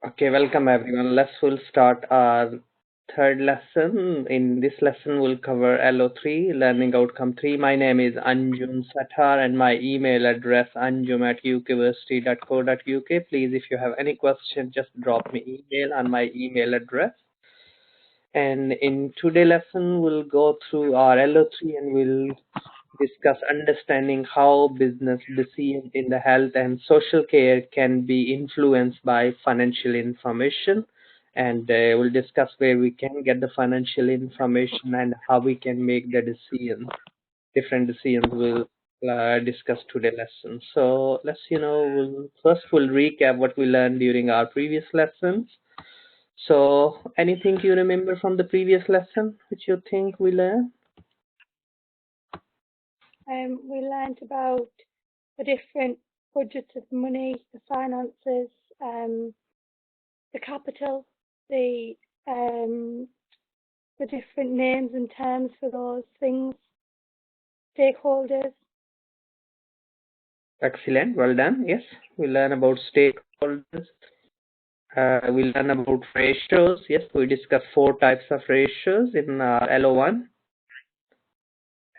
Okay, welcome everyone. We'll start our third lesson. In this lesson, we'll cover LO3, Learning Outcome 3. My name is Anjum Sathar and my email address anjum@ukversity.co.uk. Please, if you have any question, just drop me email on my email address. And in today's lesson, we'll go through our LO3 and we'll discuss understanding how business decisions in the health and social care can be influenced by financial information. And we'll discuss where we can get the financial information and how we can make the decisions. Different decisions we'll discuss today lesson. So we'll recap what we learned during our previous lessons. So anything you remember from the previous lesson which you think we learned? We learned about the different budgets of money, the finances, the capital, the different names and terms for those things, stakeholders. Excellent, well done. Yes, we learn about stakeholders. We learn about ratios. Yes, we discuss 4 types of ratios in LO1.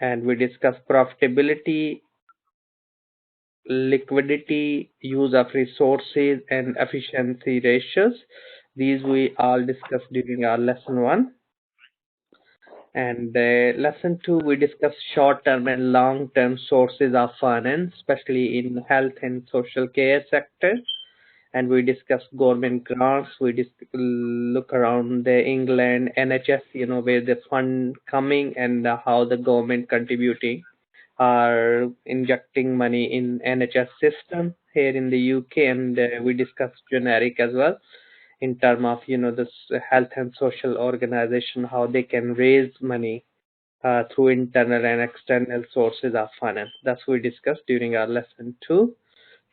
And we discuss profitability, liquidity, use of resources, and efficiency ratios. These we all discussed during our lesson 1. And lesson 2, we discuss short-term and long-term sources of finance, especially in health and social care sector. And we discuss government grants. We look around the England, NHS, where the fund coming and how the government contributing are injecting money in NHS system here in the UK. And we discuss generic as well in terms of this health and social organization, how they can raise money through internal and external sources of finance. That's what we discussed during our lesson 2.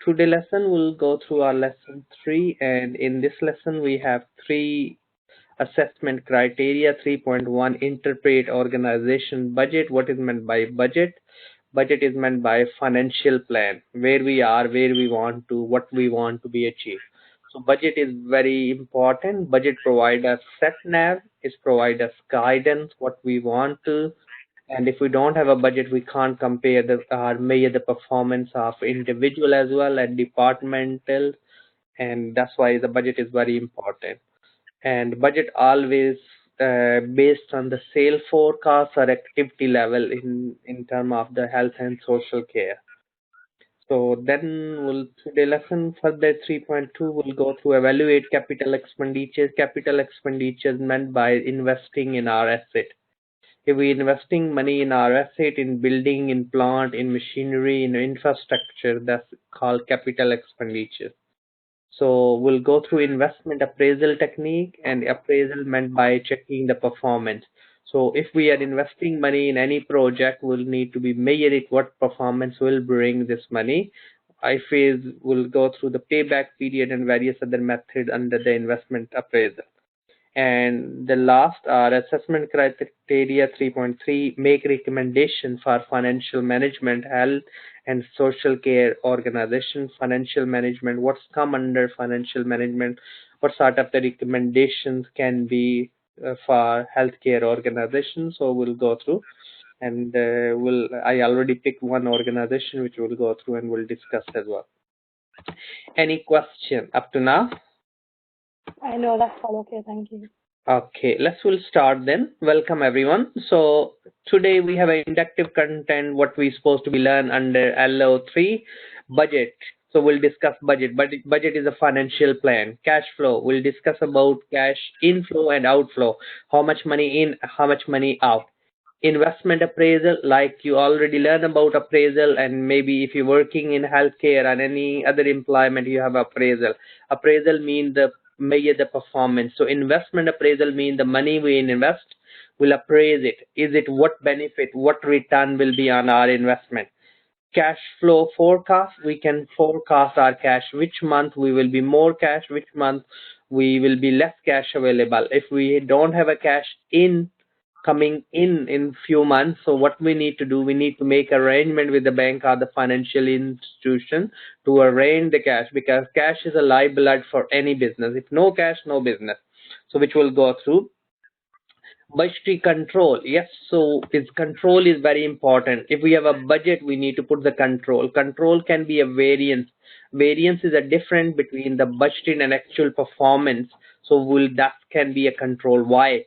Today lesson we'll go through our lesson 3, and in this lesson we have 3 assessment criteria. 3.1, interpret organization budget. What is meant by budget? Budget is meant by financial plan, where we are, where we want to, what we want to be achieved. So budget is very important. Budget provide us set nav, is provide us guidance, what we want to, and if we don't have a budget, we can't compare or measure the performance of individual as well and departmental, and that's why the budget is very important. And budget always based on the sale forecast or activity level in term of the health and social care. So then today lesson further 3.2 will go through evaluate capital expenditures. Capital expenditures meant by investing in our asset. If we investing money in our asset, in building, in plant, in machinery, in infrastructure, that's called capital expenditure. So we'll go through investment appraisal technique, and appraisal meant by checking the performance. So if we are investing money in any project, we'll need to be measure it what performance will bring this money. Will go through the payback period and various other methods under the investment appraisal. And the last are assessment criteria 3.3, make recommendation for financial management, health and social care organization. Financial management, what's come under financial management, what sort of the recommendations can be for healthcare organizations. So we'll go through, and I already picked one organization which we'll go through and we'll discuss as well. Any question up to now? I know, that's all okay, thank you. Okay, we'll start then. Welcome everyone. So today we have an inductive content, what we supposed to be learn under LO3, budget. So we'll discuss budget. Budget is a financial plan. Cash flow, we'll discuss about cash inflow and outflow. How much money in, how much money out. Investment appraisal, like you already learned about appraisal, and maybe if you're working in healthcare and any other employment, you have appraisal. Appraisal means the measure the performance. So investment appraisal means the money we invest, will appraise it. Is it what benefit, what return will be on our investment? Cash flow forecast, we can forecast our cash, which month we will be more cash, which month we will be less cash available. If we don't have a cash in coming in few months. So what we need to do, we need to make arrangement with the bank or the financial institution to arrange the cash, because cash is a lifeblood for any business. If no cash, no business. So which will go through budgetary control. Yes, so its control is very important. If we have a budget, we need to put the control. Control can be a variance. Variance is a difference between the budgeting and actual performance. So will that can be a control. Why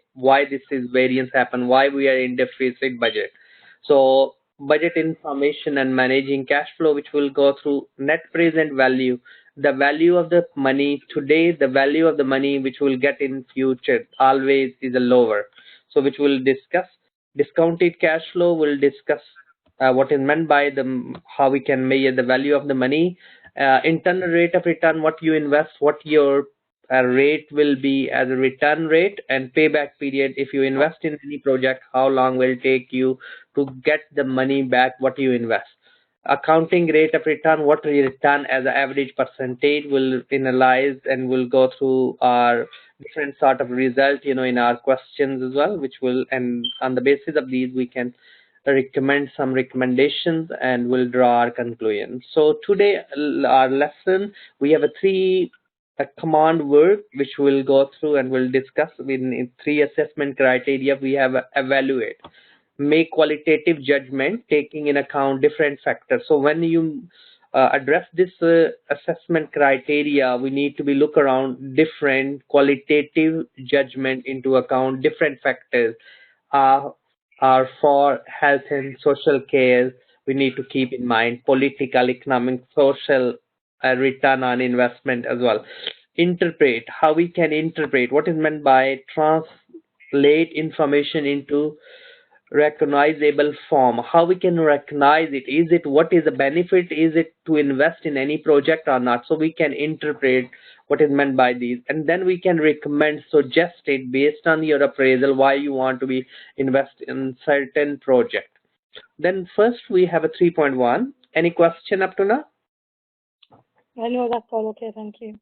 this is variance happen? Why we are in deficit budget? So budget information and managing cash flow, which will go through net present value, the value of the money today, the value of the money which will get in future always is a lower. So which we'll discuss. Discounted cash flow will discuss what is meant by the how we can measure the value of the money. Internal rate of return, what you invest, what your rate will be as a return rate, and payback period. If you invest in any project, how long will it take you to get the money back what you invest. Accounting rate of return, what we return as an average percentage, will analyze and will go through our different sort of result, in our questions as well, which will, and on the basis of these we can recommend some recommendations and will draw our conclusion. So today our lesson, we have a three command word which we'll go through and we'll discuss. In three assessment criteria, we have evaluate, make qualitative judgment taking in account different factors. So when you address this assessment criteria, we need to be look around different qualitative judgment into account different factors are for health and social care. We need to keep in mind political, economic, social return on investment as well. Interpret, how we can interpret what is meant by translate information into recognizable form, how we can recognize it. Is it, what is the benefit, is it to invest in any project or not? So we can interpret what is meant by these, and then we can recommend, suggest it based on your appraisal why you want to be invest in certain project. Then first we have a 3.1. Any question up to now? No, that's all okay, thank you.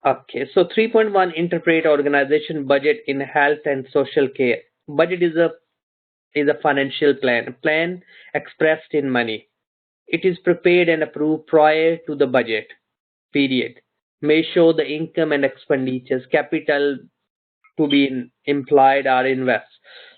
Okay, so 3.1, interpret organization budget in health and social care. Budget is a financial plan expressed in money. It is prepared and approved prior to the budget period. May show the income and expenditures, capital to be implied or invest.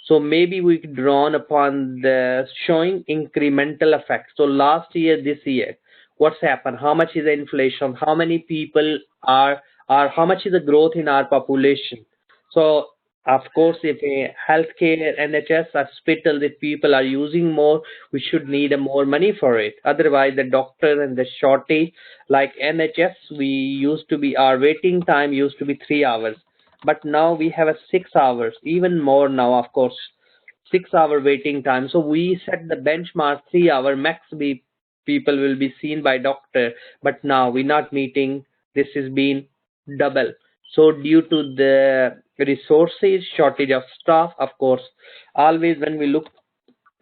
So maybe we drawn upon the showing incremental effects. So last year, this year, what's happened? How much is the inflation? How many people are how much is the growth in our population? So of course, if a healthcare, NHS, hospital, if people are using more, we should need more money for it. Otherwise, the doctor and the shortage, like NHS, we used to be, our waiting time used to be 3 hours. But now we have a 6 hours, even more now, of course, 6 hour waiting time. So we set the benchmark 3 hour max people will be seen by doctor, but now we're not meeting. This has been double. So due to the resources, shortage of staff, of course, always when we look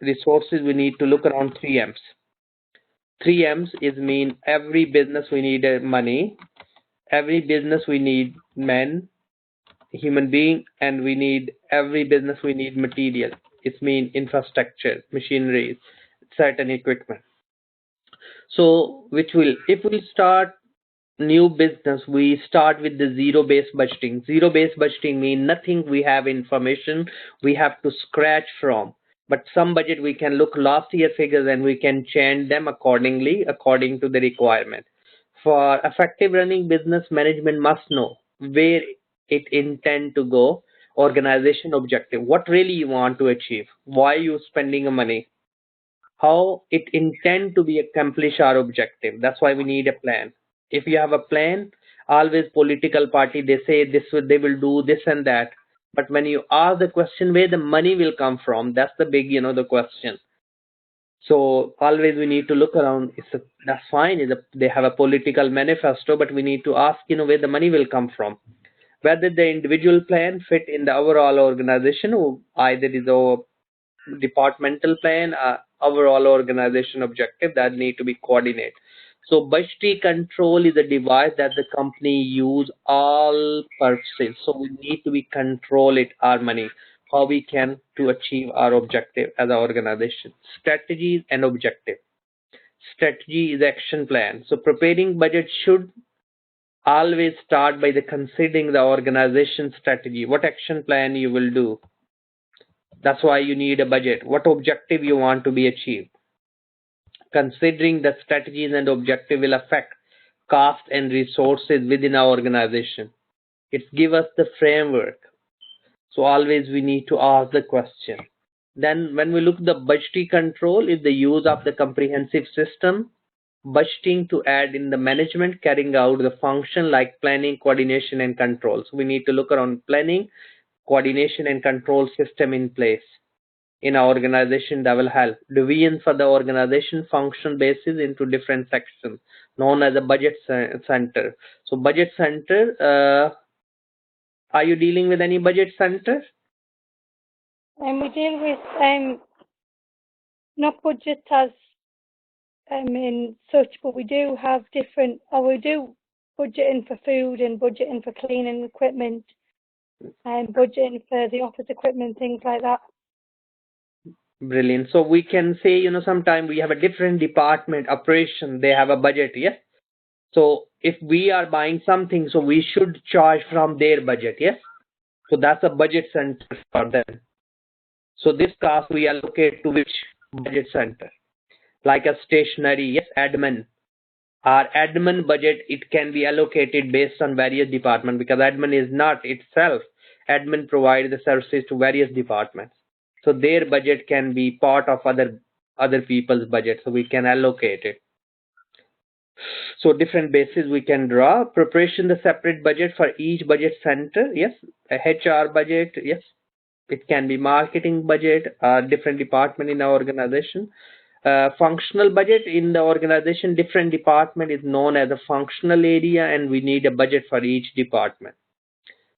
resources, we need to look around 3 M's. 3 M's is mean every business we need money, every business we need men, human being, and we need every business we need material. It's mean infrastructure, machinery, certain equipment. So which will, if we start new business, we start with the zero-based budgeting. Zero-based budgeting means nothing, we have information we have to scratch from. But some budget we can look last year figures and we can change them accordingly, according to the requirement. For effective running business, management must know where it intend to go, organization objective, what really you want to achieve, why you spending money, how it intend to be accomplish our objective. That's why we need a plan. If you have a plan, always political party, they say this they will do this and that, but when you ask the question where the money will come from, that's the big the question. So always we need to look around. That's fine, they have a political manifesto, but we need to ask where the money will come from, whether the individual plan fit in the overall organization, or either is a departmental plan, overall organization objective that need to be coordinated. So budgetary control is a device that the company use all purposes. So we need to be control it our money how we can to achieve our objective as an organization. Strategies and objective. Strategy is action plan. So preparing budget should always start by the considering the organization strategy. What action plan you will do? That's why you need a budget. What objective you want to be achieved? Considering the strategies and objective will affect cost and resources within our organization. It gives us the framework. So always we need to ask the question. Then when we look the budgetary control is the use of the comprehensive system budgeting to add in the management carrying out the function like planning, coordination and control. So we need to look around planning, coordination and control system in place in our organization that will help. Division for the organization function basis into different sections known as a budget center. So budget center, are you dealing with any budget center? We deal with not budget as in such, but we do have different, or we do budgeting for food and budgeting for cleaning equipment and budgeting for the office equipment, things like that. Brilliant. So we can say, sometimes we have a different department operation, they have a budget, yes? So if we are buying something, so we should charge from their budget, yes? So that's a budget center for them. So this cost we allocate to which budget center? Like a stationery, yes, admin. Our admin budget, it can be allocated based on various departments because admin is not itself. Admin provides the services to various departments. So their budget can be part of other people's budget. So we can allocate it. So different bases we can draw. Preparation the separate budget for each budget center. Yes, a HR budget. Yes, it can be marketing budget. Different department in our organization. Functional budget in the organization. Different department is known as a functional area, and we need a budget for each department.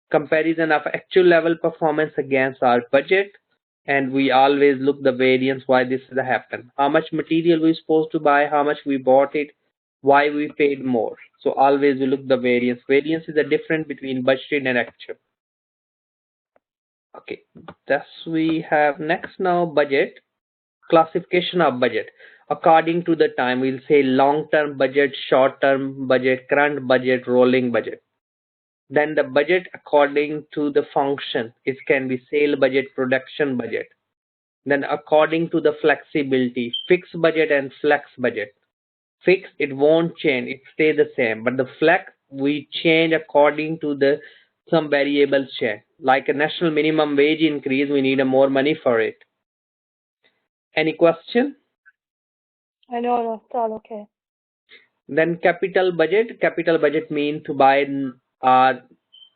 Comparison of actual level performance against our budget, and we always look the variance why this has happened. How much material we supposed to buy, how much we bought it, why we paid more. So always we look the variance. Variance is the difference between budgeted and actual. Okay, thus we have next now budget. Classification of budget. According to the time, we'll say long-term budget, short-term budget, current budget, rolling budget. Then the budget according to the function, it can be sale budget, production budget. Then according to the flexibility, fixed budget and flex budget. Fixed, it won't change, it stay the same, but the flex we change according to the some variables change. Like a national minimum wage increase, we need more money for it. Any question? No, it's all okay. Then capital budget. Capital budget means to buy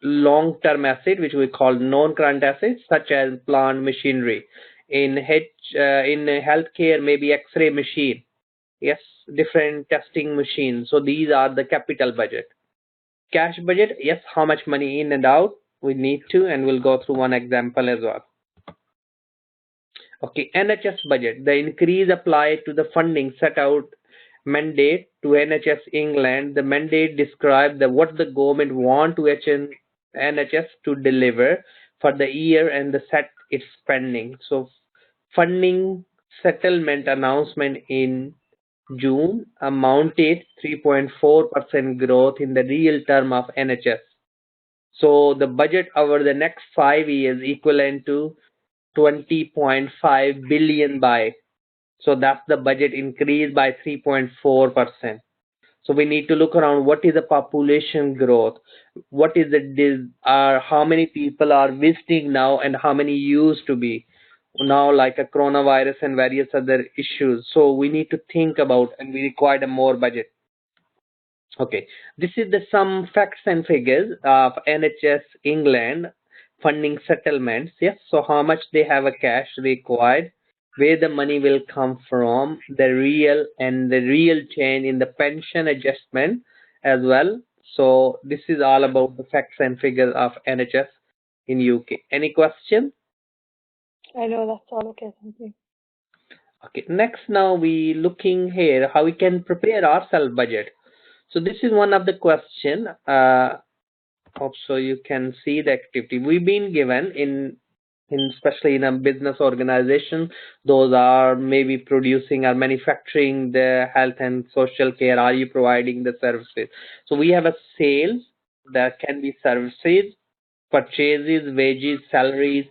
long-term asset, which we call non-current assets, such as plant machinery. In healthcare, maybe X-ray machine. Yes, different testing machines. So these are the capital budget. Cash budget, yes, how much money in and out we need to, and we'll go through one example as well. Okay, NHS budget. The increase applied to the funding set out mandate to NHS England. The mandate described what the government want to NHS to deliver for the year and the set its spending. So funding settlement announcement in June amounted 3.4% growth in the real term of NHS. So the budget over the next 5 years equivalent to 20.5 billion by. So that's the budget increase by 3.4%. So we need to look around what is the population growth, what is how many people are visiting now and how many used to be now, like a coronavirus and various other issues. So we need to think about, and we require a more budget. Okay, this is some facts and figures of NHS England funding settlements. Yes, so how much they have a cash required, where the money will come from, the real change in the pension adjustment as well. So this is all about the facts and figures of NHS in UK. Any question? I know, that's all okay, thank you. Okay, next now we looking here how we can prepare our self budget. So this is one of the question. Also you can see the activity we've been given in especially in a business organization. Those are maybe producing or manufacturing the health and social care. Are you providing the services? So we have a sales, that can be services, purchases, wages, salaries,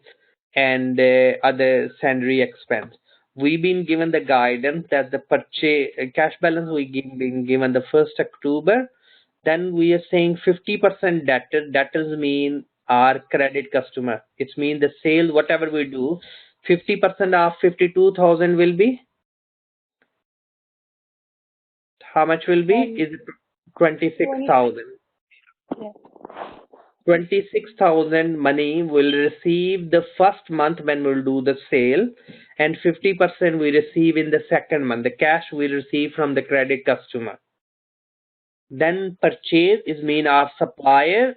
and other sundry expense. We've been given the guidance that the purchase cash balance been given the 1st October. Then we are saying 50% debtor. Debtors mean our credit customer. It means the sale, whatever we do, 50% of 52,000 will be, how much will be? Is it 26,000? Yeah. 26,000 money will receive the first month when we'll do the sale, and 50% we receive in the second month. The cash we receive from the credit customer. Then purchase is mean our supplier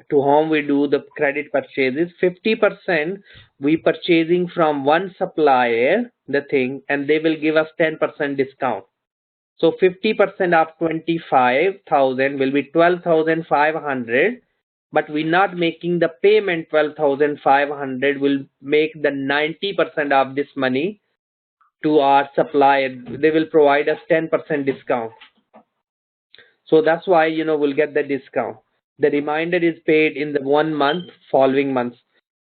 to whom we do the credit purchases. 50% we purchasing from one supplier the thing, and they will give us 10% discount. So 50% of 25,000 will be 12,500, but we're not making the payment 12,500. We'll make the 90% of this money to our supplier. They will provide us 10% discount. So that's why, we'll get the discount. The remainder is paid in the 1 month, following months.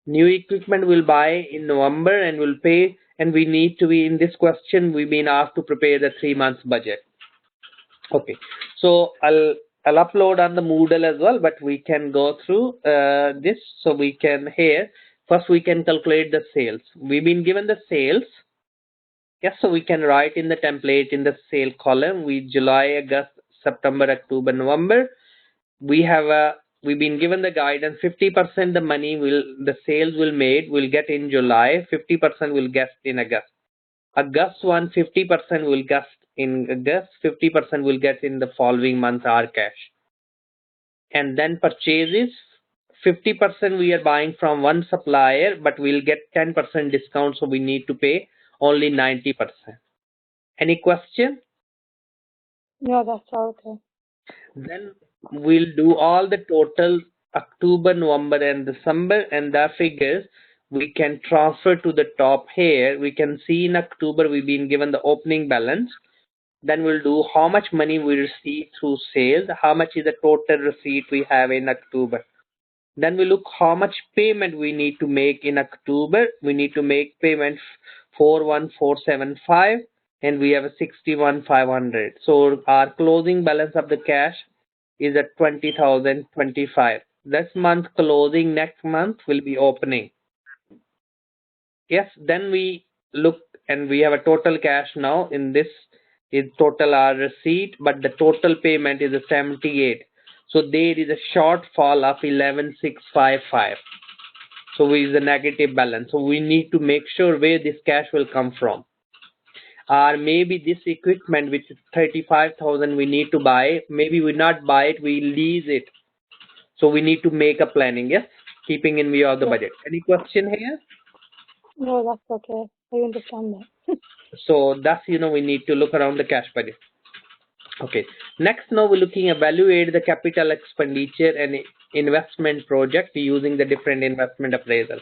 New equipment we'll buy in November and we'll pay, and we need to be, in this question, we've been asked to prepare the 3 months budget. Okay, so I'll upload on the Moodle as well, but we can go through this. So we can here, first we can calculate the sales. We've been given the sales. Yes, so we can write in the template in the sale column, July, August, September, October, November. We've been given the guidance, 50% the money the sales will get in July, 50% will get in August. August 50% will get in August, 50% will get in the following month, our cash. And then purchases, 50% we are buying from one supplier, but we'll get 10% discount, so we need to pay only 90%. Any question? No, that's all okay. Then we'll do all the total October, November, and December, and the figures we can transfer to the top here. We can see in October we've been given the opening balance. Then we'll do how much money we receive through sales, how much is the total receipt we have in October. Then we look how much payment we need to make in October. We need to make payment 41475, and we have a 61,500. So our closing balance of the cash is at 20,025. This month closing, next month will be opening. Yes, then we look and we have a total cash now. In this is total our receipt, but the total payment is a 78. So there is a shortfall of 11,655. So we is a negative balance. So we need to make sure where this cash will come from. Or maybe this equipment, which is 35,000, we need to buy. Maybe we not buy it, we lease it. So we need to make a planning, yes, keeping in view of the budget. Any question here? No, that's okay. I understand that. So that's, we need to look around the cash budget. Okay. Next, now we're looking evaluate the capital expenditure and investment project using the different investment appraisal.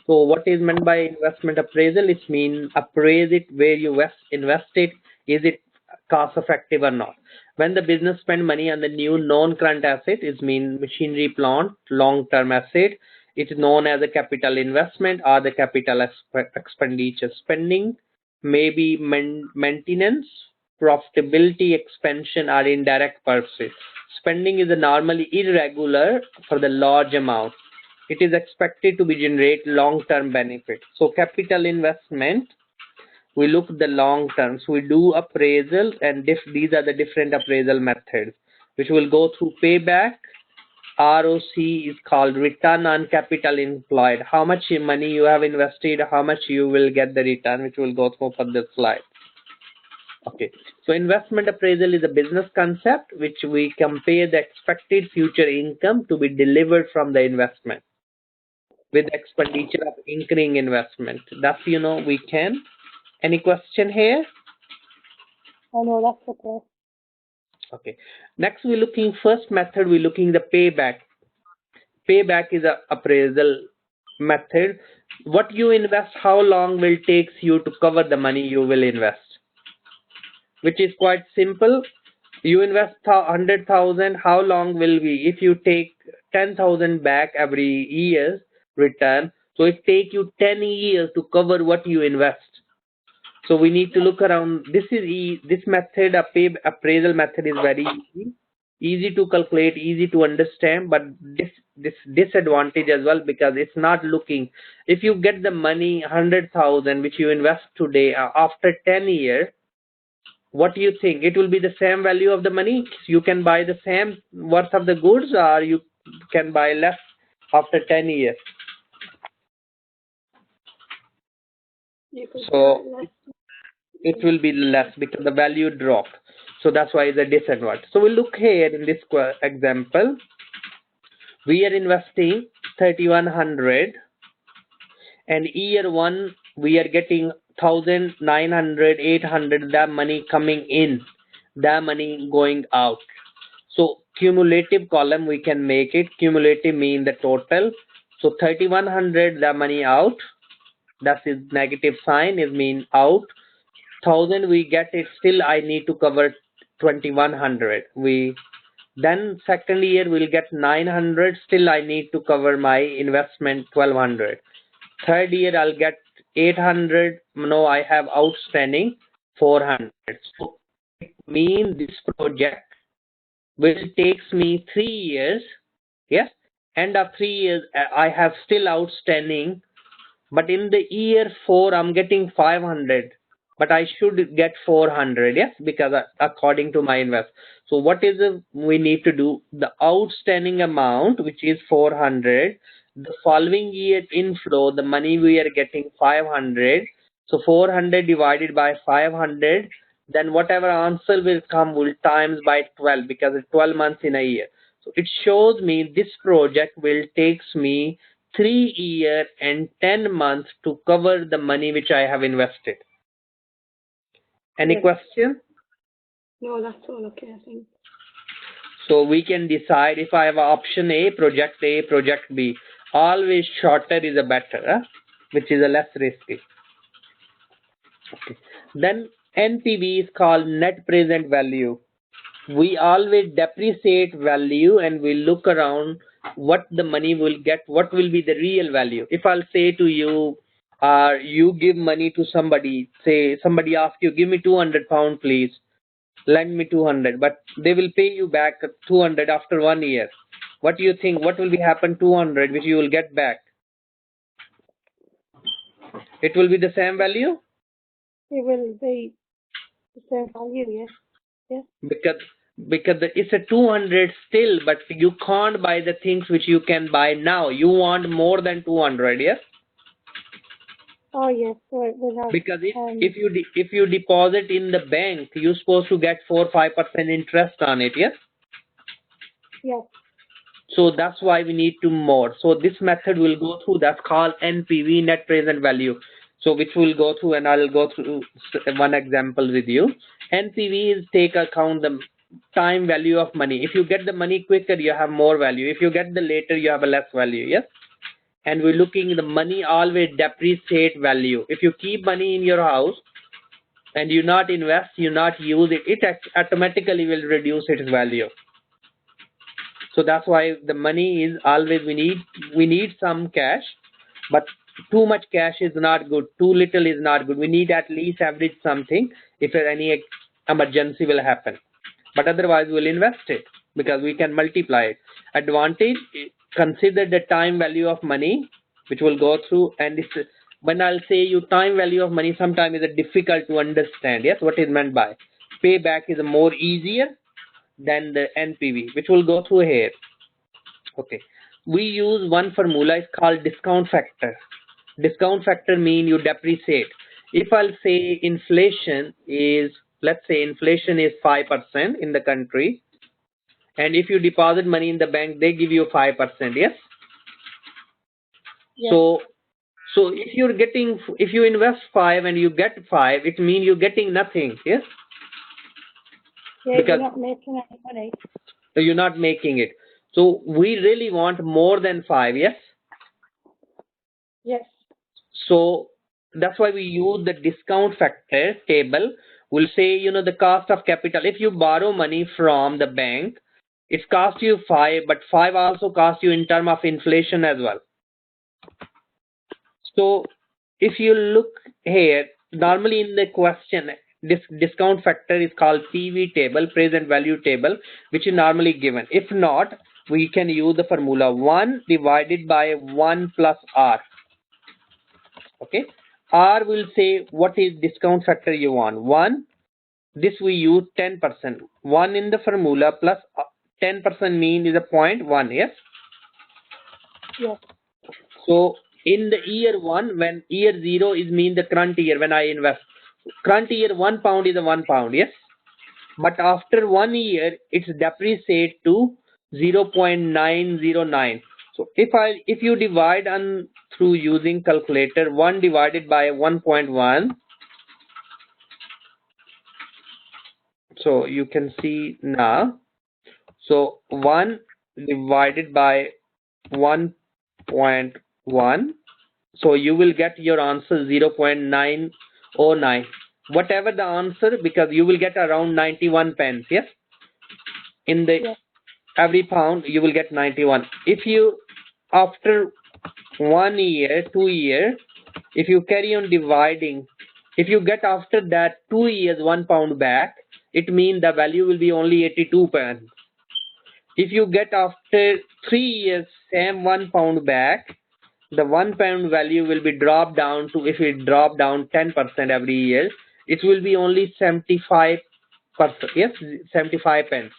So what is meant by investment appraisal? It means appraise it where you invest it. Is it cost effective or not? When the business spend money on the new non-current asset, it means machinery, plant, long-term asset. It is known as a capital investment or the capital expenditure. Spending maybe maintenance, profitability, expansion, or indirect purposes. Spending is normally irregular for the large amount. It is expected to be generate long-term benefit. So capital investment, we look at the long term. So we do appraisal, and these are the different appraisal methods, which will go through payback. ROC is called return on capital employed. How much money you have invested, how much you will get the return, which will go through for this slide. Okay, so investment appraisal is a business concept which we compare the expected future income to be delivered from the investment with expenditure of incurring investment. That's, we can. Any question here? Oh, no, that's okay. Okay. Next, we're looking first method. We're looking the payback. Payback is a appraisal method what you invest, how long will takes you to cover the money you will invest, which is quite simple. You invest 100,000, how long will be, if you take 10,000 back every year return, so it take you 10 years to cover what you invest. So we need to look around. This method, a pay appraisal method, is very easy to calculate, easy to understand, but this disadvantage as well, because it's not looking. If you get the money 100,000 which you invest today, after 10 years, what do you think? It will be the same value of the money? You can buy the same worth of the goods, or you can buy less after 10 years? So it will be less because the value dropped. So that's why the disadvantage. So we'll look here in this example. We are investing 3,100, and year one we are getting 1,900, 800, that money coming in, that money going out. So cumulative column we can make it. Cumulative mean the total. So 3,100, the money out. That is negative sign, is mean out. 1,000 we get it, still I need to cover 2,100. Then second year we'll get 900, still I need to cover my investment 1,200. Third year I'll get 800, no, I have outstanding 400. So it means this project will takes me 3 years. Yes, end of 3 years I have still outstanding, but in the year 4 I'm getting 500, but I should get 400. Yes, because according to my invest. So what is we need to do? The outstanding amount, which is 400, the following year inflow, the money we are getting 500. So 400 divided by 500, then whatever answer will come will times by 12, because it's 12 months in a year. So it shows me this project will takes me 3 years and 10 months to cover the money which I have invested. Any question? No, that's all okay, I think. So we can decide if I have option A, project B. Always shorter is a better, which is a less risky. Okay. Then NPV is called net present value. We always depreciate value and we look around what the money will get, what will be the real value. If I'll say to you, you give money to somebody, say somebody asks you, give me 200 pound please, lend me 200, but they will pay you back 200 after 1 year. What do you think? What will be happen 200 which you will get back? It will be the same value? It will be the same value, yes. Yes. Because it's a 200 still, but you can't buy the things which you can buy now. You want more than 200, yes? Oh yes, so it will have. Because if you deposit in the bank, you're supposed to get 4-5% interest on it, yes? Yes. So that's why we need to more. So this method will go through. That's called NPV, net present value. So which will go through, and I'll go through one example with you. NPV is take account the time value of money. If you get the money quicker, you have more value. If you get the later, you have a less value. Yes. And we're looking the money always depreciate value. If you keep money in your house and you not invest, you not use it, it automatically will reduce its value. So that's why the money is always we need some cash, but too much cash is not good. Too little is not good. We need at least average something if any emergency will happen. But otherwise we'll invest it because we can multiply it. Advantage, consider the time value of money, which will go through, and this, when I'll say you time value of money, sometimes is difficult to understand. Yes, what is meant by payback is more easier than the NPV, which will go through here. Okay, we use one formula, is called discount factor. Discount factor mean you depreciate. If I'll say inflation is, let's say inflation is 5% in the country, and if you deposit money in the bank, they give you 5%. Yes. Yes. So if you're getting, if you invest 5 and you get 5, it means you're getting nothing. Yes. Yeah, because you're not making any money. So you're not making it. So we really want more than 5. Yes. Yes. So that's why we use the discount factor table. We'll say, the cost of capital. If you borrow money from the bank, it costs you 5, but 5 also costs you in term of inflation as well. So if you look here, normally in the question, this discount factor is called PV table, present value table, which is normally given. If not, we can use the formula 1 divided by 1 plus R. Okay, R will say what is discount factor you want. 1, this we use 10%. 1 in the formula plus 10% mean is a 0.1, yes? Yes. So in the year 1, when year 0 is mean the current year when I invest. Current year £1 is a £1, yes? But after 1 year, it's depreciate to 0.909. So if you divide on through using calculator, 1 divided by 1.1, so you can see now. So 1 divided by 1.1, so you will get your answer 0.909. Whatever the answer, because you will get around 91 pence, yes? In the Yes. every pound you will get 91. If you after 1 year, 2 year, if you carry on dividing, if you get after that 2 years £1 back, it means the value will be only 82 pence. If you get after 3 years same £1 back, the £1 value will be dropped down to, if it drop down 10% every year, it will be only 75%, yes, 75 pence.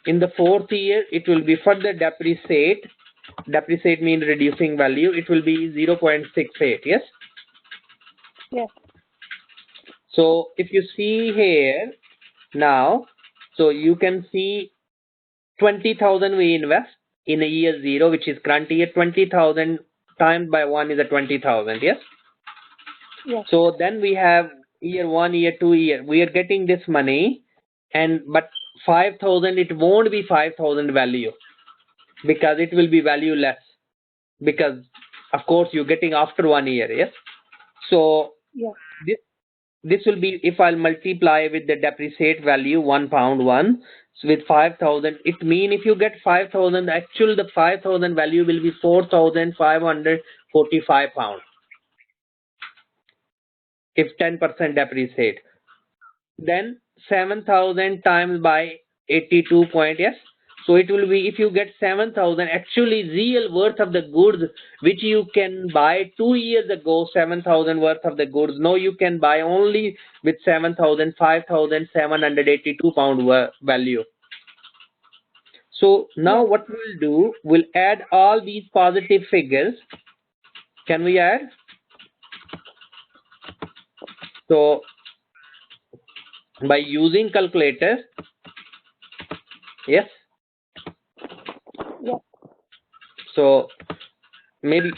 In the 4th year, it will be further depreciate. Depreciate means reducing value. It will be 0.68, yes? Yes. So if you see here now, so you can see 20,000 we invest in a year 0, which is current year. 20,000 times by 1 is a 20,000, yes? Yes. So then we have year 1, year 2, year. We are getting this money, but 5,000, it won't be 5,000 value, because it will be value less, because of course you're getting after 1 year, yes? So Yes. this will be, if I'll multiply with the depreciate value £1 so with 5,000, it mean if you get 5,000, actually the 5,000 value will be £4,545 if 10% depreciate. Then 7,000 times by 82 point, yes? So it will be, if you get 7,000, actually real worth of the goods which you can buy 2 years ago, 7,000 worth of the goods, now you can buy only with 7,000, 5,782 pound value. So now what we'll do, we'll add all these positive figures. Can we add? So by using calculator, yes? Yes. So maybe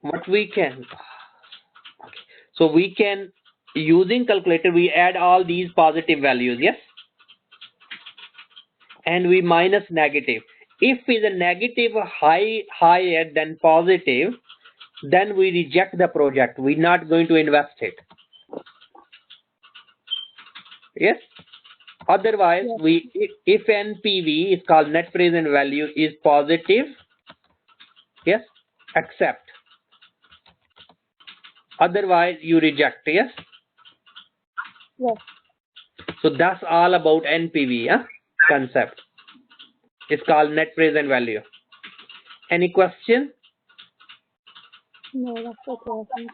what we can, so we can, using calculator, we add all these positive values, yes? And we minus negative. If is a negative higher than positive, then we reject the project. We're not going to invest it. Yes? Otherwise, Yes. if NPV is called net present value is positive, yes, accept. Otherwise, you reject, yes? Yes. So that's all about NPV, concept. It's called net present value. Any question? No, that's okay.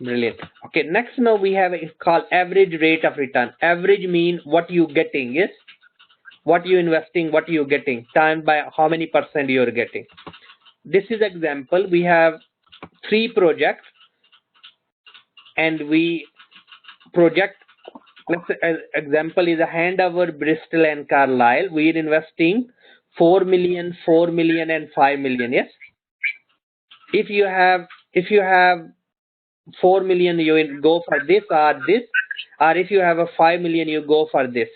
Brilliant. Okay, next now we have, it's called average rate of return. Average mean what you getting, yes? What you investing, what you getting, times by how many percent you are getting. This is example. We have 3 projects, and we project, let's say, example is a handover Bristol and Carlisle. We are investing 4 million, 4 million and 5 million, yes? If you have 4 million, you go for this or this, or if you have a 5 million, you go for this.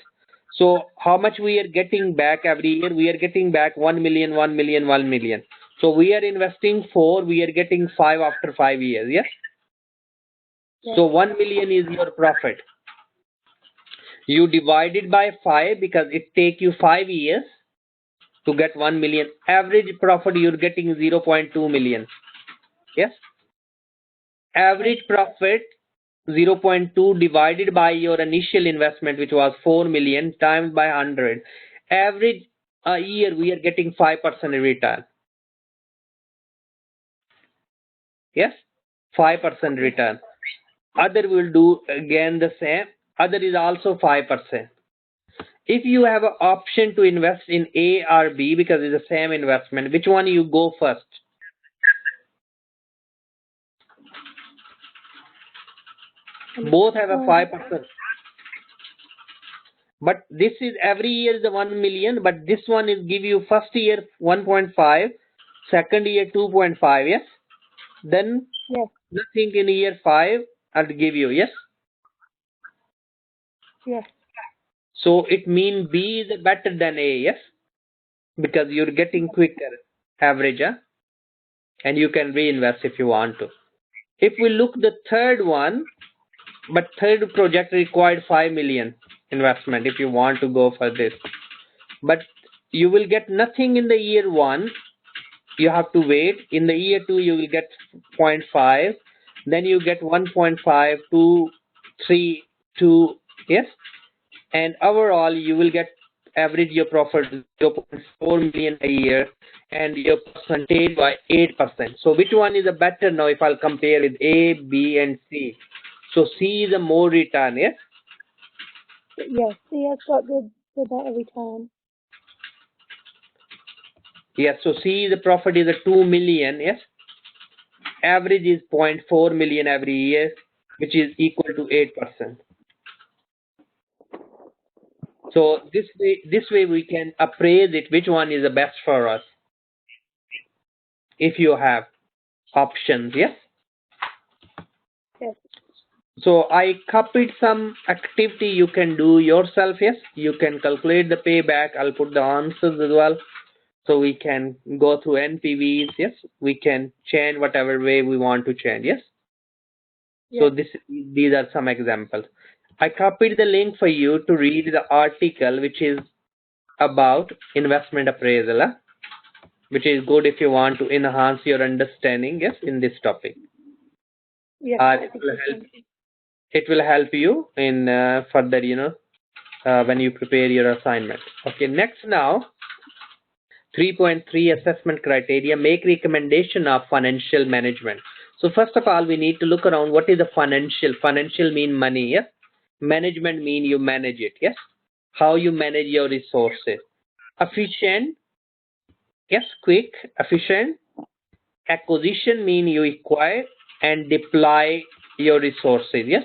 So how much we are getting back every year? We are getting back 1 million, 1 million, 1 million. So we are investing 4, we are getting 5 after 5 years, yes? So 1 million is your profit. You divide it by 5 because it take you 5 years to get 1 million. Average profit you're getting 0.2 million. Yes? Average profit 0.2 divided by your initial investment, which was 4 million, times by 100. Average a year we are getting 5% return. Yes? 5% return. Other will do again the same. Other is also 5%. If you have an option to invest in A or B because it's the same investment, which one you go first? Both have a 5%. But this is every year is the 1 million, but this one is give you first year 1.5, second year 2.5, yes? Then nothing in year 5 I'll give you, yes? Yes. So it means B is better than A, yes? Because you're getting quicker average, huh? And you can reinvest if you want to. If we look the third one, but third project required 5 million investment if you want to go for this. But you will get nothing in the year 1. You have to wait. In the year 2 you will get 0.5. Then you get 1.5, 2, 3, 2. Yes. And overall you will get average your profit 0.4 million a year and your percentage by 8%. So which one is a better now if I'll compare with A, B and C? So C is a more return, yes? Yes, C has got the better return. Yes, so C the profit is a 2 million, yes? Average is 0.4 million every year, which is equal to 8%. So this way we can appraise it, which one is the best for us. If you have options, yes? Yes. So I copied some activity you can do yourself, yes? You can calculate the payback. I'll put the answers as well. So we can go through NPVs, yes? We can change whatever way we want to change, yes? So these are some examples. I copied the link for you to read the article which is about investment appraisal, which is good if you want to enhance your understanding, yes, in this topic. Yes, it will help you in further, when you prepare your assignment. Okay, next now, 3.3 assessment criteria, make recommendation of financial management. So first of all, we need to look around what is the financial. Financial mean money, yes? Management mean you manage it, yes? How you manage your resources. Efficient, yes, quick, efficient. Acquisition mean you acquire and deploy your resources, yes?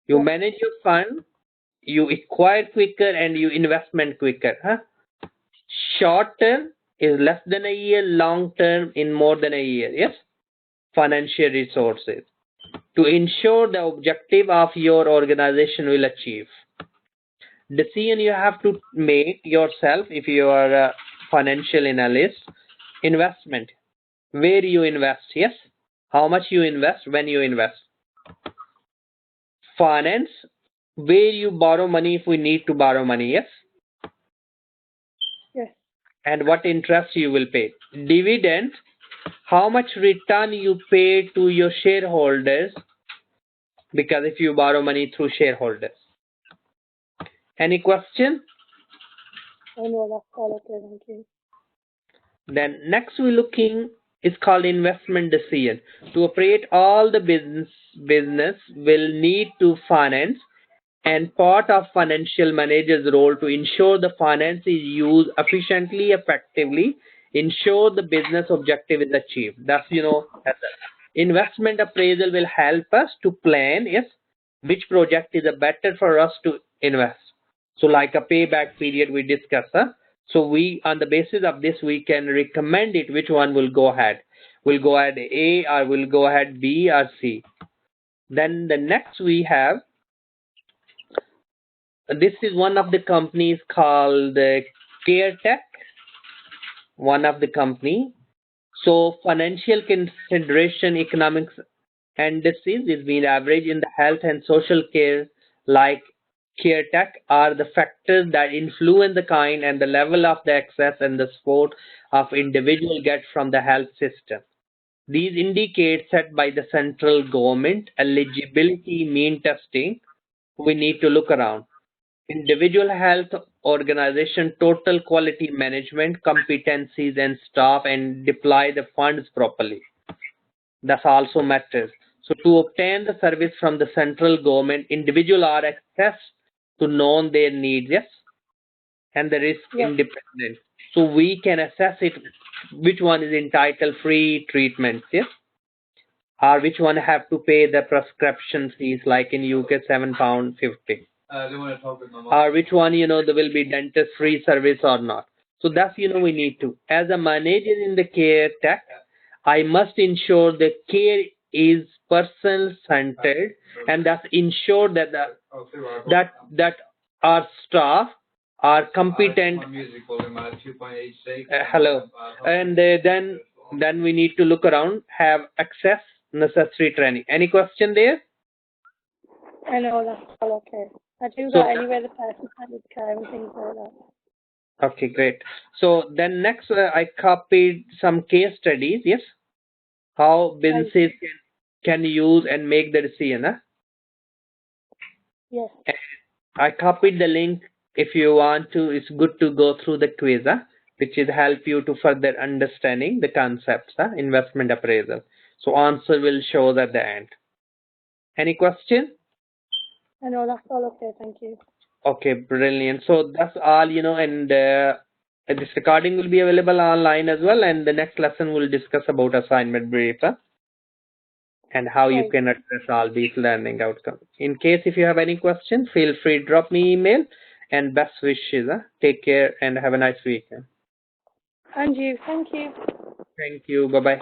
You manage your fund, you acquire quicker and you investment quicker, huh? Short term is less than a year, long term in more than a year, yes? Financial resources to ensure the objective of your organization will achieve. Decision you have to make yourself if you are a financial analyst. Investment, where you invest, yes? How much you invest, when you invest. Finance, where you borrow money if we need to borrow money, yes? Yes. And what interest you will pay. Dividend, how much return you pay to your shareholders, because if you borrow money through shareholders. Any question? No, that's all okay, thank you. Then next we're looking is called investment decision. To operate all the business will need to finance, and part of financial manager's role to ensure the finance is used efficiently, effectively, ensure the business objective is achieved. That's investment appraisal will help us to plan, yes, which project is a better for us to invest. So like a payback period we discussed, huh? So we, on the basis of this, we can recommend it which one will go ahead. Will go ahead A or will go ahead B or C. Then the next we have, this is one of the companies called CareTech. one of the company. So financial consideration, economics indices is being averaged in the health and social care like care tech are the factors that influence the kind and the level of the access and the support of individual get from the health system. These indicate set by the central government eligibility mean testing. We need to look around. Individual health organization total quality management competencies and staff and deploy the funds properly. That also matters. So to obtain the service from the central government, individual are access to know their needs, yes, and the risk independent. So we can assess it which one is entitled free treatments, yes, or which one have to pay the prescription fees like in UK £7.50. Or which one, there will be dentist free service or not. So that's, we need to. As a manager in the care tech, I must ensure the care is person centered and thus ensure that that our staff are competent. Hello. And then we need to look around, have access, necessary training. Any question there? I know, that's all okay. I do that anyway, the person centered care and things like that. Okay, great. So then next, I copied some case studies, yes? How businesses can use and make the decision, huh? Yes. I copied the link. If you want to, it's good to go through the quiz, huh? Which will help you to further understanding the concepts, huh? Investment appraisal. So answer will show at the end. Any question? No, that's all okay, thank you. Okay, brilliant. So that's all, and this recording will be available online as well, and the next lesson will discuss about assignment brief, huh? And how you can address all these learning outcomes. In case if you have any question, feel free to drop me email, and best wishes. Huh? Take care and have a nice weekend. And you, thank you. Thank you. Bye-bye.